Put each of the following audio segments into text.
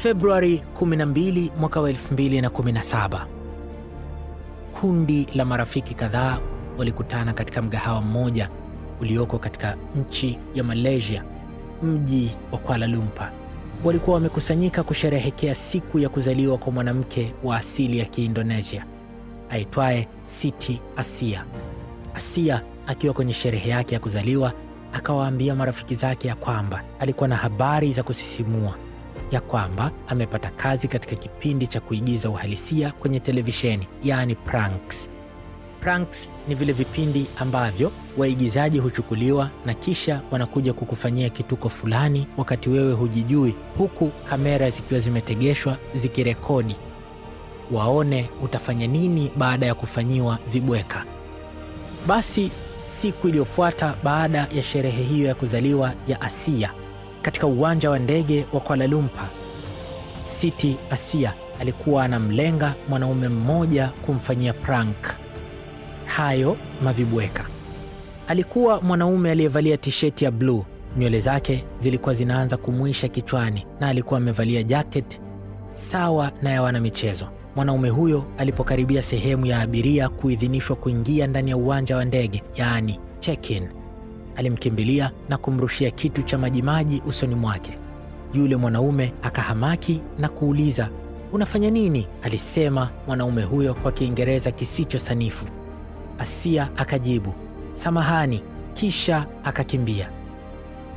Februari 12 mwaka wa 2017, kundi la marafiki kadhaa walikutana katika mgahawa mmoja ulioko katika nchi ya Malaysia, mji wa Kuala Lumpur. Walikuwa wamekusanyika kusherehekea siku ya kuzaliwa kwa mwanamke wa asili ya Kiindonesia aitwaye Siti Asia. Asia akiwa kwenye sherehe yake ya kuzaliwa akawaambia marafiki zake ya kwamba alikuwa na habari za kusisimua, ya kwamba amepata kazi katika kipindi cha kuigiza uhalisia kwenye televisheni, yaani pranks. Pranks ni vile vipindi ambavyo waigizaji huchukuliwa na kisha wanakuja kukufanyia kituko fulani wakati wewe hujijui, huku kamera zikiwa zimetegeshwa zikirekodi, waone utafanya nini baada ya kufanyiwa vibweka. Basi siku iliyofuata baada ya sherehe hiyo ya kuzaliwa ya Asia katika uwanja wa ndege wa Kuala Lumpur, Siti Asia alikuwa anamlenga mwanaume mmoja kumfanyia prank hayo mavibweka. Alikuwa mwanaume aliyevalia tisheti ya bluu, nywele zake zilikuwa zinaanza kumwisha kichwani na alikuwa amevalia jacket sawa na ya wanamichezo. Mwanaume huyo alipokaribia sehemu ya abiria kuidhinishwa kuingia ndani ya uwanja wa ndege, yaani check-in, alimkimbilia na kumrushia kitu cha majimaji usoni mwake. Yule mwanaume akahamaki na kuuliza, "Unafanya nini?" alisema mwanaume huyo kwa Kiingereza kisicho sanifu. Asia akajibu, "Samahani," kisha akakimbia.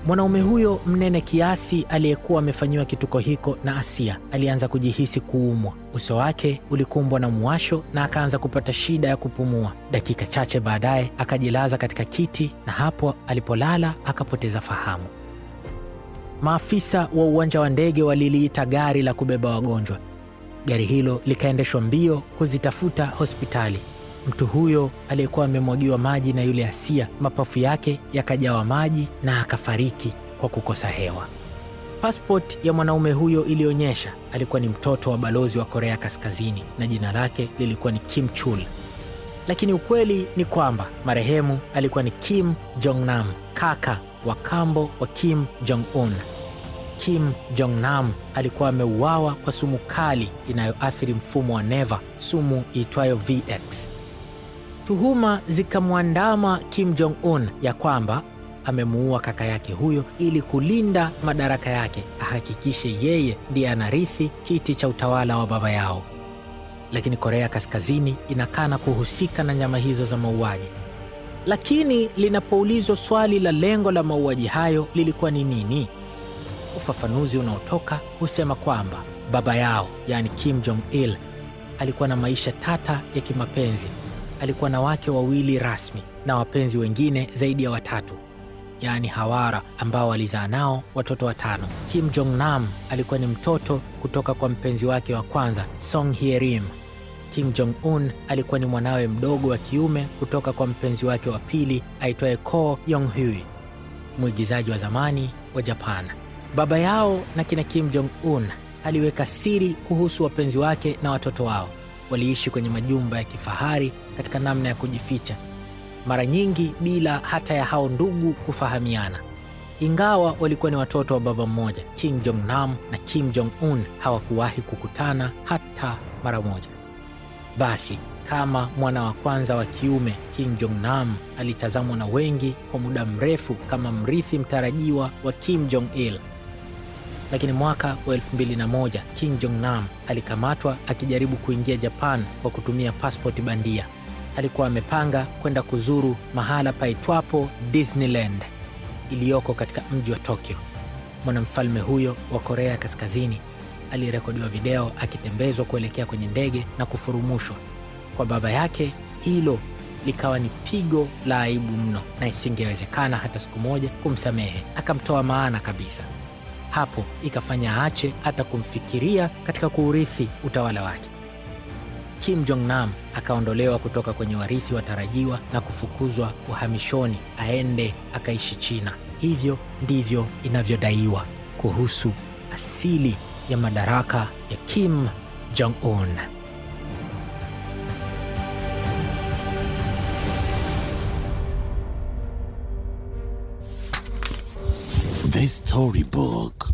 Mwanaume huyo mnene kiasi aliyekuwa amefanyiwa kituko hiko na Asia alianza kujihisi kuumwa. Uso wake ulikumbwa na muwasho na akaanza kupata shida ya kupumua. Dakika chache baadaye akajilaza katika kiti na hapo alipolala akapoteza fahamu. Maafisa wa uwanja wa ndege waliliita gari la kubeba wagonjwa. Gari hilo likaendeshwa mbio kuzitafuta hospitali. Mtu huyo aliyekuwa amemwagiwa maji na yule Asia, mapafu yake yakajawa maji na akafariki kwa kukosa hewa. Passport ya mwanaume huyo ilionyesha alikuwa ni mtoto wa balozi wa Korea Kaskazini na jina lake lilikuwa ni Kim Chul. Lakini ukweli ni kwamba marehemu alikuwa ni Kim Jong-nam, kaka wa kambo wa Kim Jong-un. Kim Jong-nam alikuwa ameuawa kwa sumu kali inayoathiri mfumo wa neva, sumu iitwayo VX. Tuhuma zikamwandama Kim Jong-un ya kwamba amemuua kaka yake huyo ili kulinda madaraka yake, ahakikishe yeye ndiye anarithi kiti cha utawala wa baba yao. Lakini Korea Kaskazini inakana kuhusika na nyama hizo za mauaji. Lakini linapoulizwa swali la lengo la mauaji hayo lilikuwa ni nini, ufafanuzi unaotoka husema kwamba baba yao, yaani Kim Jong-il, alikuwa na maisha tata ya kimapenzi. Alikuwa na wake wawili rasmi na wapenzi wengine zaidi ya watatu, yaani hawara, ambao walizaa nao watoto watano. Kim Jong-nam alikuwa ni mtoto kutoka kwa mpenzi wake wa kwanza, Song Hye-rim. Kim Jong-un alikuwa ni mwanawe mdogo wa kiume kutoka kwa mpenzi wake wa pili aitwaye Ko Yong-hui, mwigizaji wa zamani wa Japan. Baba yao na kina Kim Jong-un aliweka siri kuhusu wapenzi wake na watoto wao. Waliishi kwenye majumba ya kifahari katika namna ya kujificha, mara nyingi bila hata ya hao ndugu kufahamiana. Ingawa walikuwa ni watoto wa baba mmoja, Kim Jong-nam na Kim Jong-un hawakuwahi kukutana hata mara moja. Basi kama mwana wa kwanza wa kiume, Kim Jong-nam alitazamwa na wengi kwa muda mrefu kama mrithi mtarajiwa wa Kim Jong-il. Lakini mwaka wa 2001 Kim Jong-nam alikamatwa akijaribu kuingia Japan kwa kutumia pasipoti bandia. Alikuwa amepanga kwenda kuzuru mahala paitwapo Disneyland iliyoko katika mji wa Tokyo. Mwanamfalme huyo wa Korea Kaskazini alirekodiwa video akitembezwa kuelekea kwenye ndege na kufurumushwa. Kwa baba yake hilo likawa ni pigo la aibu mno na isingewezekana hata siku moja kumsamehe. Akamtoa maana kabisa. Hapo ikafanya aache hata kumfikiria katika kuurithi utawala wake. Kim Jong-nam akaondolewa kutoka kwenye warithi watarajiwa na kufukuzwa uhamishoni aende akaishi China. Hivyo ndivyo inavyodaiwa kuhusu asili ya madaraka ya Kim Jong-un. This storybook